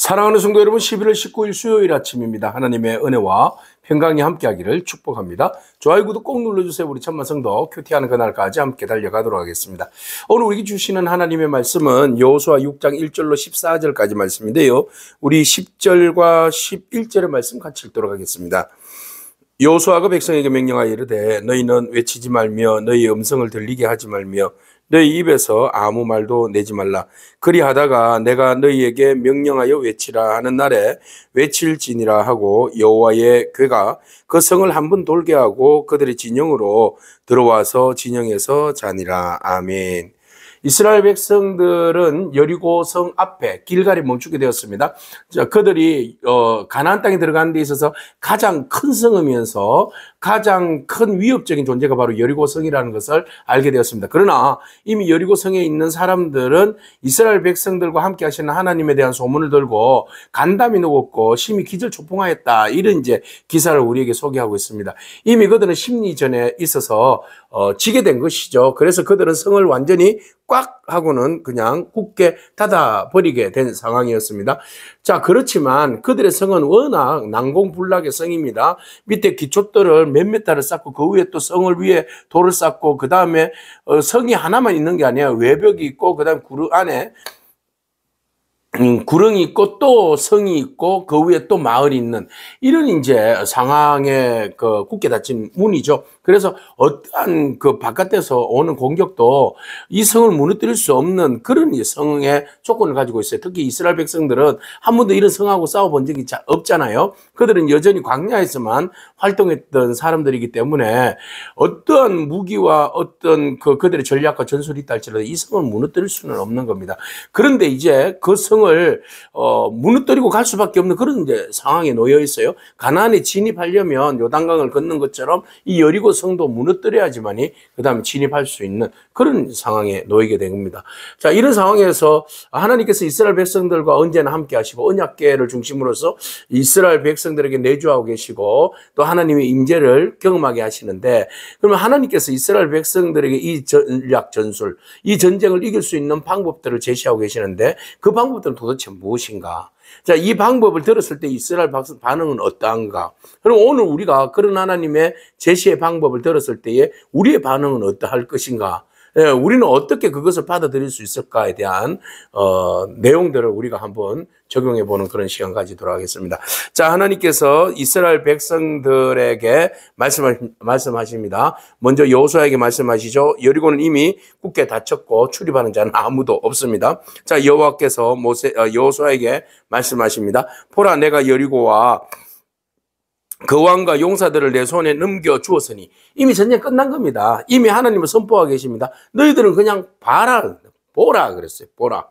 사랑하는 성도 여러분, 11월 19일 수요일 아침입니다. 하나님의 은혜와 평강이 함께하기를 축복합니다. 좋아요, 구독 꼭 눌러주세요. 우리 천만 성도 큐티하는 그날까지 함께 달려가도록 하겠습니다. 오늘 우리에게 주시는 하나님의 말씀은 여호수아 6장 1절로 14절까지 말씀인데요. 우리 10절과 11절의 말씀 같이 읽도록 하겠습니다. 여호수아가 백성에게 명령하여 이르되 너희는 외치지 말며 너희 음성을 들리게 하지 말며 너희 입에서 아무 말도 내지 말라. 그리하다가 내가 너희에게 명령하여 외치라 하는 날에 외칠지니라 하고 여호와의 궤가 그 성을 한번 돌게 하고 그들의 진영으로 들어와서 진영에서 자니라. 아멘. 이스라엘 백성들은 여리고성 앞에 길갈에 멈추게 되었습니다. 그들이 가나안 땅에 들어가는 데 있어서 가장 큰 성이면서 가장 큰 위협적인 존재가 바로 여리고성이라는 것을 알게 되었습니다. 그러나 이미 여리고성에 있는 사람들은 이스라엘 백성들과 함께 하시는 하나님에 대한 소문을 들고 간담이 녹았고 심히 기절초풍하였다, 이런 이제 기사를 우리에게 소개하고 있습니다. 이미 그들은 심리전에 있어서 지게 된 것이죠. 그래서 그들은 성을 완전히 꽉 하고는 그냥 굳게 닫아버리게 된 상황이었습니다. 자, 그렇지만 그들의 성은 워낙 난공불락의 성입니다. 밑에 기초돌을 몇몇 달을 쌓고 그 위에 또 성을 위에 돌을 쌓고 그 다음에 성이 하나만 있는 게 아니에요. 외벽이 있고 그 다음에 안에 구릉이 있고 또 성이 있고 그 위에 또 마을이 있는 이런 이제 상황에 굳게 닫힌 문이죠. 그래서 어떠한 그 바깥에서 오는 공격도 이 성을 무너뜨릴 수 없는 그런 성의 조건을 가지고 있어요. 특히 이스라엘 백성들은 한 번도 이런 성하고 싸워본 적이 없잖아요. 그들은 여전히 광야에서만 활동했던 사람들이기 때문에 어떠한 무기와 어떤 그들의 전략과 전술이 있다 할지라도 이 성을 무너뜨릴 수는 없는 겁니다. 그런데 이제 그 성을 무너뜨리고 갈 수밖에 없는 그런 이제 상황에 놓여 있어요. 가나안에 진입하려면 요단강을 걷는 것처럼 이 여리고 성도 무너뜨려야지만이 그 다음에 진입할 수 있는 그런 상황에 놓이게 된 겁니다. 자, 이런 상황에서 하나님께서 이스라엘 백성들과 언제나 함께 하시고 언약궤를 중심으로서 이스라엘 백성들에게 내주하고 계시고 또 하나님의 임재를 경험하게 하시는데, 그러면 하나님께서 이스라엘 백성들에게 이 전략 전술, 이 전쟁을 이길 수 있는 방법들을 제시하고 계시는데 그 방법들은 도대체 무엇인가? 자, 이 방법을 들었을 때 이스라엘 반응은 어떠한가? 그럼 오늘 우리가 그런 하나님의 제시의 방법을 들었을 때에 우리의 반응은 어떠할 것인가? 예, 우리는 어떻게 그것을 받아들일 수 있을까에 대한 내용들을 우리가 한번 적용해 보는 그런 시간 가지도록 하겠습니다. 자, 하나님께서 이스라엘 백성들에게 말씀하십니다. 먼저 여호수아에게 말씀하시죠. 여리고는 이미 굳게 닫혔고 출입하는 자는 아무도 없습니다. 자, 여호와께서 여호수아에게 말씀하십니다. 보라, 내가 여리고와 그 왕과 용사들을 내 손에 넘겨 주었으니, 이미 전쟁 끝난 겁니다. 이미 하나님을 선포하고 계십니다. 너희들은 그냥 보라 그랬어요. 보라.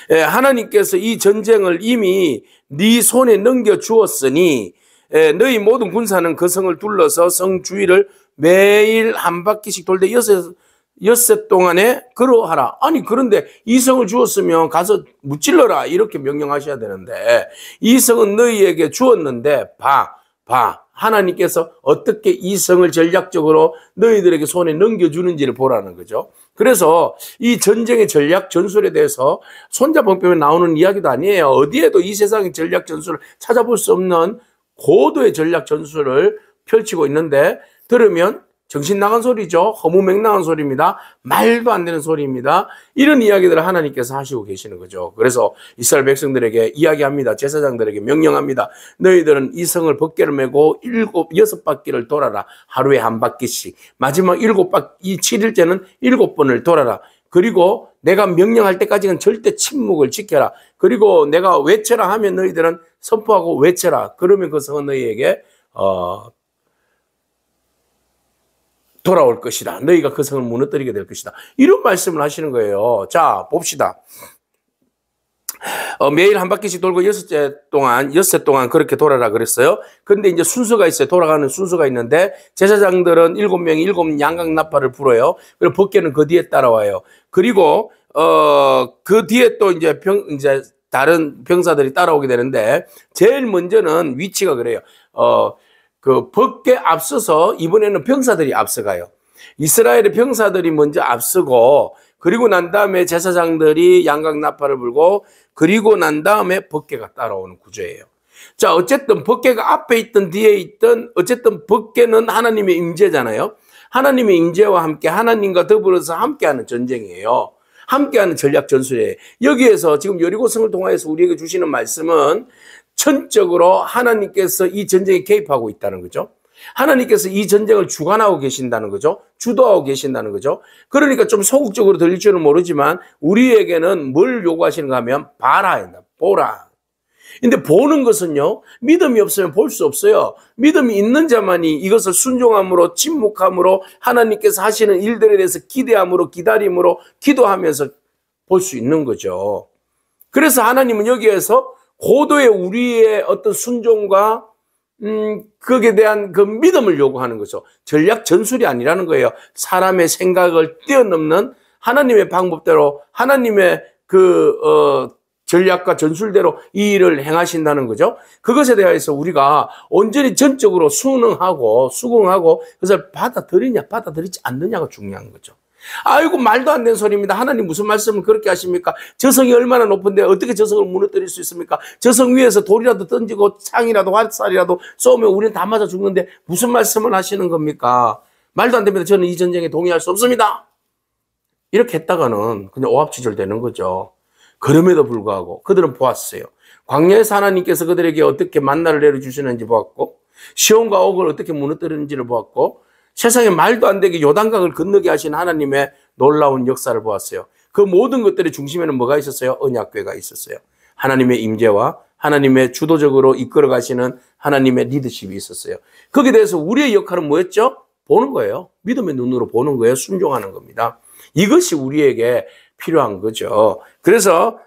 예, 하나님께서 이 전쟁을 이미 네 손에 넘겨 주었으니 너희 모든 군사는 그 성을 둘러서 성 주위를 매일 한 바퀴씩 돌되 엿새 동안에 걸어하라. 아니, 그런데 이 성을 주었으면 가서 무찔러라, 이렇게 명령하셔야 되는데 이 성은 너희에게 주었는데 봐. 하나님께서 어떻게 이 성을 전략적으로 너희들에게 손에 넘겨주는지를 보라는 거죠. 그래서 이 전쟁의 전략 전술에 대해서 손자병법에 나오는 이야기도 아니에요. 어디에도 이 세상의 전략 전술을 찾아볼 수 없는 고도의 전략 전술을 펼치고 있는데, 들으면 정신 나간 소리죠. 허무맹랑한 소리입니다. 말도 안 되는 소리입니다. 이런 이야기들을 하나님께서 하시고 계시는 거죠. 그래서 이스라엘 백성들에게 이야기합니다. 제사장들에게 명령합니다. 너희들은 이 성을 번개를 메고 6바퀴를 돌아라. 하루에 한 바퀴씩. 마지막 7일째는 7번을 돌아라. 그리고 내가 명령할 때까지는 절대 침묵을 지켜라. 그리고 내가 외쳐라 하면 너희들은 선포하고 외쳐라. 그러면 그 성은 너희에게 돌아올 것이다. 너희가 그 성을 무너뜨리게 될 것이다. 이런 말씀을 하시는 거예요. 자, 봅시다. 매일 한 바퀴씩 돌고 엿새 동안 그렇게 돌아라 그랬어요. 그런데 이제 순서가 있어요. 돌아가는 순서가 있는데, 제사장들은 7명이 7 양각나팔을 불어요. 그리고 법궤는 그 뒤에 따라와요. 그리고 그 뒤에 또 이제 다른 병사들이 따라오게 되는데, 제일 먼저는 위치가 그래요. 그 법궤 앞서서 이번에는 병사들이 앞서가요. 이스라엘의 병사들이 먼저 앞서고 그리고 난 다음에 제사장들이 양각 나팔을 불고 그리고 난 다음에 법궤가 따라오는 구조예요. 자, 어쨌든 법궤가 앞에 있든 뒤에 있든 어쨌든 법궤는 하나님의 임재잖아요. 하나님의 임재와 함께 하나님과 더불어서 함께하는 전쟁이에요. 함께하는 전략 전술이에요. 여기에서 지금 여리고성을 통하여서 우리에게 주시는 말씀은 천적으로 하나님께서 이 전쟁에 개입하고 있다는 거죠. 하나님께서 이 전쟁을 주관하고 계신다는 거죠. 주도하고 계신다는 거죠. 그러니까 좀 소극적으로 들릴 줄은 모르지만 우리에게는 뭘 요구하시는가 하면 봐라, 보라. 근데 보는 것은요, 믿음이 없으면 볼 수 없어요. 믿음이 있는 자만이 이것을 순종함으로, 침묵함으로, 하나님께서 하시는 일들에 대해서 기대함으로, 기다림으로, 기도하면서 볼 수 있는 거죠. 그래서 하나님은 여기에서 고도의 우리의 어떤 순종과 거기에 대한 그 믿음을 요구하는 거죠. 전략 전술이 아니라는 거예요. 사람의 생각을 뛰어넘는 하나님의 방법대로 하나님의 전략과 전술대로 이 일을 행하신다는 거죠. 그것에 대해서 우리가 온전히 전적으로 수긍하고 그것을 받아들이냐 받아들이지 않느냐가 중요한 거죠. 아이고 말도 안 되는 소리입니다. 하나님 무슨 말씀을 그렇게 하십니까? 저성이 얼마나 높은데 어떻게 저성을 무너뜨릴 수 있습니까? 저성 위에서 돌이라도 던지고 창이라도 활살이라도 쏘면 우리는 다 맞아 죽는데 무슨 말씀을 하시는 겁니까? 말도 안 됩니다. 저는 이 전쟁에 동의할 수 없습니다. 이렇게 했다가는 그냥 오합지졸 되는 거죠. 그럼에도 불구하고 그들은 보았어요. 광야에서 하나님께서 그들에게 어떻게 만나를 내려주시는지 보았고 시온과 옥을 어떻게 무너뜨리는지를 보았고 세상에 말도 안 되게 요단강을 건너게 하신 하나님의 놀라운 역사를 보았어요. 그 모든 것들의 중심에는 뭐가 있었어요? 언약궤가 있었어요. 하나님의 임재와 하나님의 주도적으로 이끌어 가시는 하나님의 리더십이 있었어요. 거기에 대해서 우리의 역할은 뭐였죠? 보는 거예요. 믿음의 눈으로 보는 거예요. 순종하는 겁니다. 이것이 우리에게 필요한 거죠. 그래서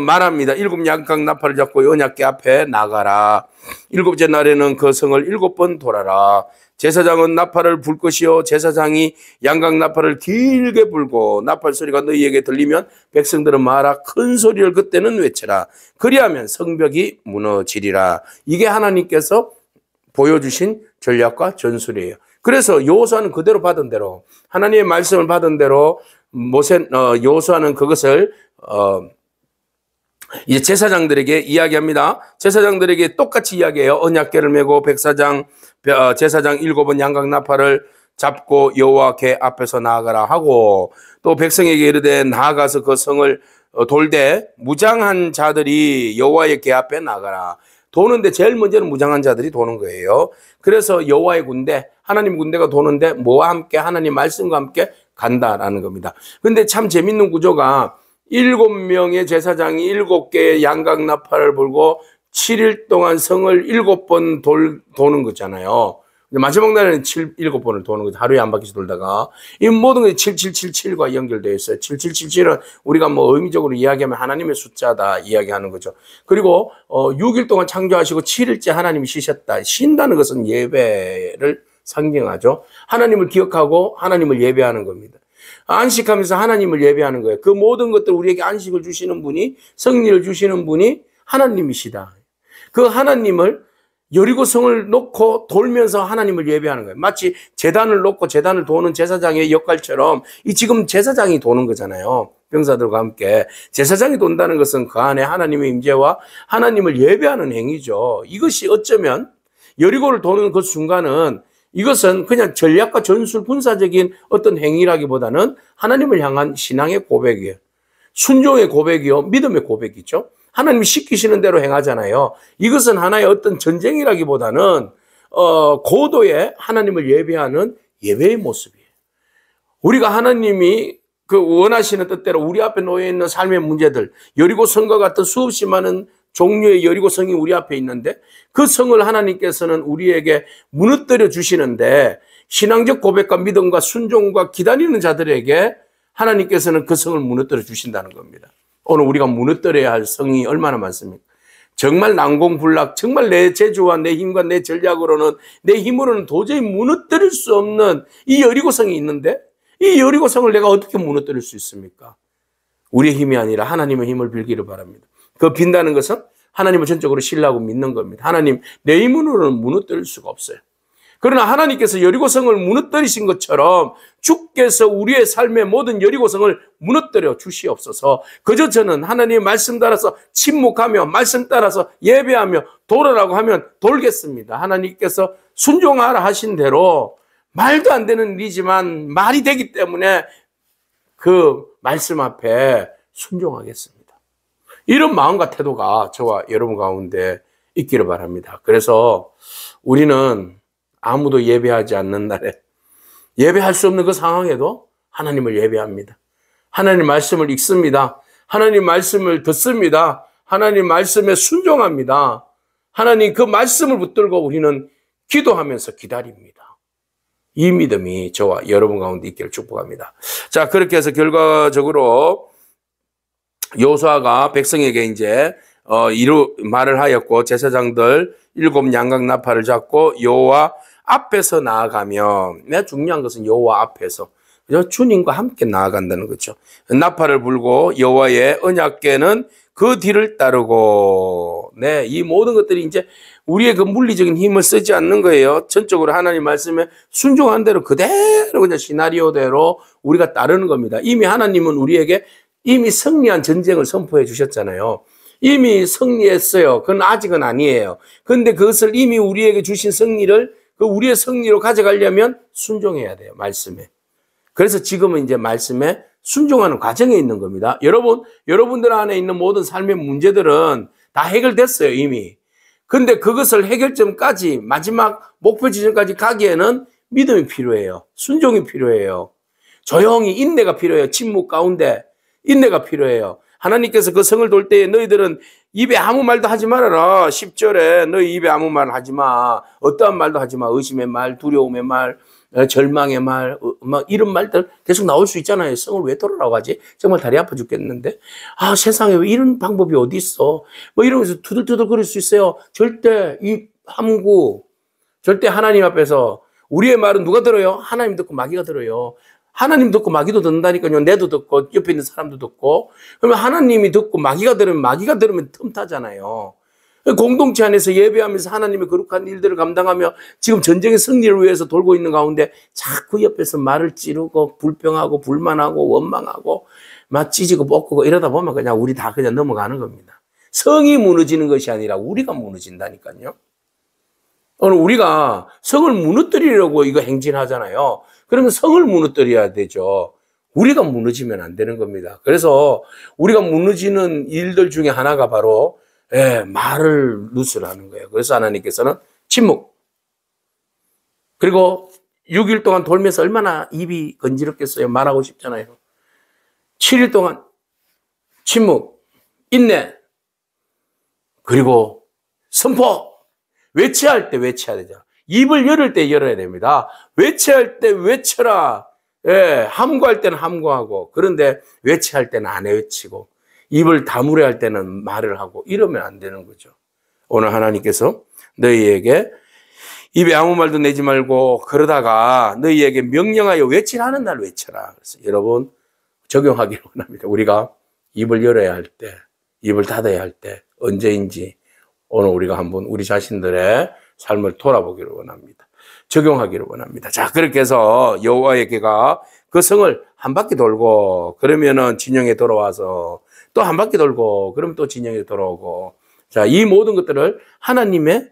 말합니다. 7 양각 나팔을 잡고 언약궤 앞에 나가라. 7째 날에는 그 성을 7번 돌아라. 제사장은 나팔을 불 것이요 제사장이 양각 나팔을 길게 불고 나팔 소리가 너희에게 들리면 백성들은 말하라 큰 소리를 그때는 외쳐라. 그리하면 성벽이 무너지리라. 이게 하나님께서 보여주신 전략과 전술이에요. 그래서 여호수아는 그대로 받은 대로 하나님의 말씀을 받은 대로 여호수아는 그것을 이제 제사장들에게 이야기합니다. 제사장들에게 똑같이 이야기해요. 언약궤를 메고 제사장 7번 양각 나팔을 잡고 여호와 궤 앞에서 나아가라 하고 또 백성에게 이르되 나아가서 그 성을 돌되 무장한 자들이 여호와의 궤 앞에 나가라. 도는데 제일 먼저는 무장한 자들이 도는 거예요. 그래서 여호와의 군대, 하나님 군대가 도는데 뭐와 함께 하나님 말씀과 함께 간다라는 겁니다. 근데 참 재밌는 구조가 7명의 제사장이 7개의 양각 나팔을 불고 7일 동안 성을 7번 도는 거잖아요. 마지막 날에는 7번을 도는 거죠. 하루에 한 바퀴씩 돌다가. 이 모든 게 7777과 연결되어 있어요. 7777은 우리가 뭐 의미적으로 이야기하면 하나님의 숫자다 이야기하는 거죠. 그리고 6일 동안 창조하시고 7일째 하나님이 쉬셨다. 쉰다는 것은 예배를 상징하죠. 하나님을 기억하고 하나님을 예배하는 겁니다. 안식하면서 하나님을 예배하는 거예요. 그 모든 것들 우리에게 안식을 주시는 분이 승리를 주시는 분이 하나님이시다. 그 하나님을 여리고성을 놓고 돌면서 하나님을 예배하는 거예요. 마치 제단을 놓고 제단을 도는 제사장의 역할처럼 이 지금 제사장이 도는 거잖아요. 병사들과 함께 제사장이 돈다는 것은 그 안에 하나님의 임재와 하나님을 예배하는 행위죠. 이것이 어쩌면 여리고를 도는 그 순간은 이것은 그냥 전략과 전술 군사적인 어떤 행위라기보다는 하나님을 향한 신앙의 고백이에요. 순종의 고백이요. 믿음의 고백이죠. 하나님이 시키시는 대로 행하잖아요. 이것은 하나의 어떤 전쟁이라기보다는 고도의 하나님을 예배하는 예배의 모습이에요. 우리가 하나님이 그 원하시는 뜻대로 우리 앞에 놓여 있는 삶의 문제들, 여리고성과 같은 수없이 많은 종류의 여리고성이 우리 앞에 있는데 그 성을 하나님께서는 우리에게 무너뜨려 주시는데 신앙적 고백과 믿음과 순종과 기다리는 자들에게 하나님께서는 그 성을 무너뜨려 주신다는 겁니다. 오늘 우리가 무너뜨려야 할 성이 얼마나 많습니까? 정말 난공불락, 정말 내 재주와 내 힘과 내 전략으로는 내 힘으로는 도저히 무너뜨릴 수 없는 이 여리고성이 있는데 이 여리고성을 내가 어떻게 무너뜨릴 수 있습니까? 우리의 힘이 아니라 하나님의 힘을 빌기를 바랍니다. 그 빈다는 것은 하나님을 전적으로 신뢰하고 믿는 겁니다. 하나님, 내 힘으로는 무너뜨릴 수가 없어요. 그러나 하나님께서 여리고성을 무너뜨리신 것처럼 주께서 우리의 삶의 모든 여리고성을 무너뜨려 주시옵소서. 그저 저는 하나님의 말씀 따라서 침묵하며 말씀 따라서 예배하며 돌아라고 하면 돌겠습니다. 하나님께서 순종하라 하신 대로 말도 안 되는 일이지만 말이 되기 때문에 그 말씀 앞에 순종하겠습니다. 이런 마음과 태도가 저와 여러분 가운데 있기를 바랍니다. 그래서 우리는 아무도 예배하지 않는 날에 예배할 수 없는 그 상황에도 하나님을 예배합니다. 하나님 말씀을 읽습니다. 하나님 말씀을 듣습니다. 하나님 말씀에 순종합니다. 하나님 그 말씀을 붙들고 우리는 기도하면서 기다립니다. 이 믿음이 저와 여러분 가운데 있기를 축복합니다. 자, 그렇게 해서 결과적으로 여호수아가 백성에게 이제 말을 하였고, 제사장들 7 양각 나팔을 잡고 여호와 앞에서 나아가며, 중요한 것은 여호와 앞에서 주님과 함께 나아간다는 거죠. 나팔을 불고 여호와의 언약궤는 그 뒤를 따르고, 이 모든 것들이 이제 우리의 그 물리적인 힘을 쓰지 않는 거예요. 전적으로 하나님 말씀에 순종한 대로 그대로 그냥 시나리오대로 우리가 따르는 겁니다. 이미 하나님은 우리에게 이미 승리한 전쟁을 선포해 주셨잖아요. 이미 승리했어요. 그건 아직은 아니에요. 그런데 그것을 이미 우리에게 주신 승리를 그 우리의 승리로 가져가려면 순종해야 돼요. 말씀에. 그래서 지금은 이제 말씀에 순종하는 과정에 있는 겁니다. 여러분들 안에 있는 모든 삶의 문제들은 다 해결됐어요, 이미. 근데 그것을 해결점까지, 마지막 목표 지점까지 가기에는 믿음이 필요해요. 순종이 필요해요. 조용히 인내가 필요해요. 침묵 가운데 인내가 필요해요. 하나님께서 그 성을 돌 때에 너희들은 입에 아무 말도 하지 말아라. 10절에 너희 입에 아무 말 하지 마. 어떠한 말도 하지 마. 의심의 말, 두려움의 말, 절망의 말, 이런 말들 계속 나올 수 있잖아요. 성을 왜 돌아라고 하지? 정말 다리 아파 죽겠는데. 세상에 왜 이런 방법이 어디 있어? 이러면서 투덜투덜 거릴 수 있어요. 절대 절대 하나님 앞에서 우리의 말은 누가 들어요? 하나님 듣고 마귀가 들어요. 하나님 듣고 마귀도 듣는다니까요. 내도 듣고 옆에 있는 사람도 듣고. 그러면 하나님이 듣고 마귀가 들으면 틈타잖아요. 공동체 안에서 예배하면서 하나님의 거룩한 일들을 감당하며 지금 전쟁의 승리를 위해서 돌고 있는 가운데 자꾸 옆에서 말을 찌르고 불평하고 불만하고 원망하고 막 찢고 볶고 이러다 보면 그냥 우리 다 그냥 넘어가는 겁니다. 성이 무너지는 것이 아니라 우리가 무너진다니까요. 오늘 우리가 성을 무너뜨리려고 이거 행진하잖아요. 그러면 성을 무너뜨려야 되죠. 우리가 무너지면 안 되는 겁니다. 그래서 우리가 무너지는 일들 중에 하나가 바로 말을 누스라는 거예요. 그래서 하나님께서는 침묵. 그리고 6일 동안 돌면서 얼마나 입이 건지럽겠어요. 말하고 싶잖아요. 7일 동안 침묵, 인내, 그리고 선포. 외쳐할 때 외쳐야 되죠. 입을 열을 때 열어야 됩니다. 외쳐할 때 외쳐라. 함구할 때는 함구하고, 그런데 외쳐할 때는 안 외치고, 입을 다물어야 할 때는 말을 하고, 이러면 안 되는 거죠. 오늘 하나님께서 너희에게 입에 아무 말도 내지 말고 그러다가 너희에게 명령하여 외치라는 날 외쳐라. 그래서 여러분 적용하기를 원합니다. 우리가 입을 열어야 할 때, 입을 닫아야 할 때 언제인지 오늘 우리가 한번 우리 자신들의 삶을 돌아보기를 원합니다. 적용하기를 원합니다. 자, 그렇게 해서 여호와의 궤가 그 성을 한 바퀴 돌고, 그러면은 진영에 돌아와서 또 한 바퀴 돌고, 그러면 또 진영에 돌아오고. 자, 이 모든 것들을 하나님의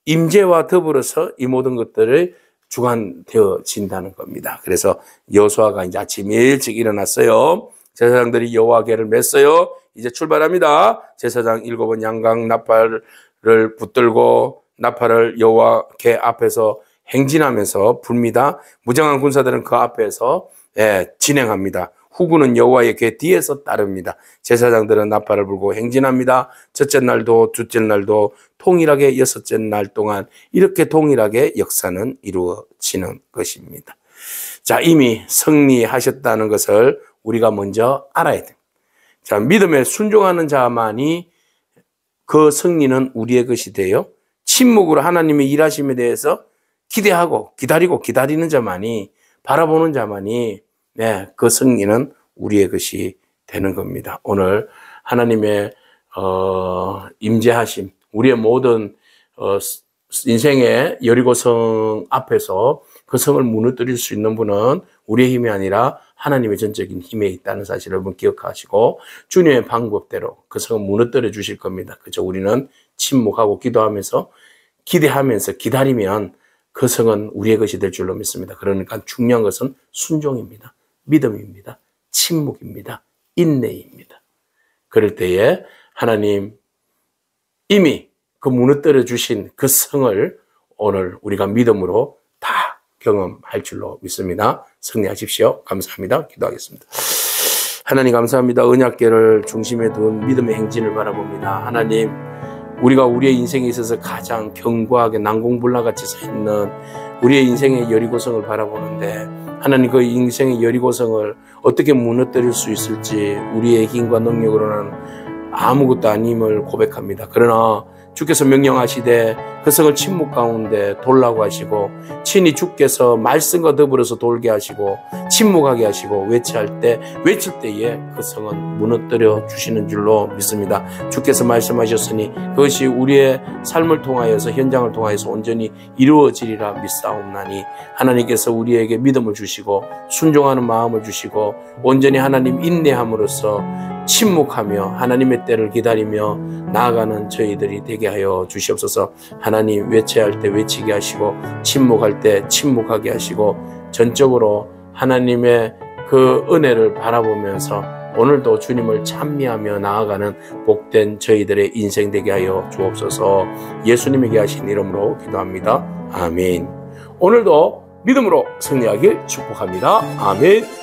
임재와 더불어서 이 모든 것들을 주관되어진다는 겁니다. 그래서 여호수아가 이제 아침 일찍 일어났어요. 제사장들이 여호와 궤를 맸어요. 이제 출발합니다. 제사장 7번 양각 나팔을 붙들고 나팔을 여호와 궤 앞에서 행진하면서 붑니다. 무장한 군사들은 그 앞에서 진행합니다. 후군은 여호와의 궤 뒤에서 따릅니다. 제사장들은 나팔을 불고 행진합니다. 첫째 날도 둘째 날도 통일하게 6째 날 동안 이렇게 동일하게 역사는 이루어지는 것입니다. 자, 이미 승리하셨다는 것을 우리가 먼저 알아야 됩니다. 자, 믿음에 순종하는 자만이 그 승리는 우리의 것이 돼요. 침묵으로 하나님의 일하심에 대해서 기대하고 기다리고 기다리는 자만이, 바라보는 자만이 그 승리는 우리의 것이 되는 겁니다. 오늘 하나님의 임재하심, 우리의 모든 인생의 여리고성 앞에서 그 성을 무너뜨릴 수 있는 분은 우리의 힘이 아니라 하나님의 전적인 힘에 있다는 사실을 여러분 기억하시고 주님의 방법대로 그 성을 무너뜨려 주실 겁니다. 그죠? 우리는 침묵하고 기도하면서 기대하면서 기다리면 그 성은 우리의 것이 될 줄로 믿습니다. 그러니까 중요한 것은 순종입니다. 믿음입니다. 침묵입니다. 인내입니다. 그럴 때에 하나님 이미 그 무너뜨려 주신 그 성을 오늘 우리가 믿음으로 다 경험할 줄로 믿습니다. 승리하십시오. 감사합니다. 기도하겠습니다. 하나님 감사합니다. 언약궤를 중심에 둔 믿음의 행진을 바라봅니다. 하나님 우리가 우리의 인생에 있어서 가장 견고하게 난공불락같이 서 있는 우리의 인생의 여리고성을 바라보는데 하나님 그 인생의 여리고성을 어떻게 무너뜨릴 수 있을지 우리의 힘과 능력으로는 아무것도 아님을 고백합니다. 그러나 주께서 명령하시되 그 성을 침묵 가운데 돌라고 하시고 친히 주께서 말씀과 더불어서 돌게 하시고 침묵하게 하시고 외칠 때에 그 성은 무너뜨려 주시는 줄로 믿습니다. 주께서 말씀하셨으니 그것이 우리의 삶을 통하여서 현장을 통하여서 온전히 이루어지리라 믿사옵나니 하나님께서 우리에게 믿음을 주시고 순종하는 마음을 주시고 온전히 하나님 인내함으로써 침묵하며 하나님의 때를 기다리며 나아가는 저희들이 되게 하여 주시옵소서. 하나님 외쳐야 할 때 외치게 하시고 침묵할 때 침묵하게 하시고 전적으로 하나님의 그 은혜를 바라보면서 오늘도 주님을 찬미하며 나아가는 복된 저희들의 인생 되게 하여 주옵소서. 예수님에게 하신 이름으로 기도합니다. 아멘. 오늘도 믿음으로 승리하길 축복합니다. 아멘.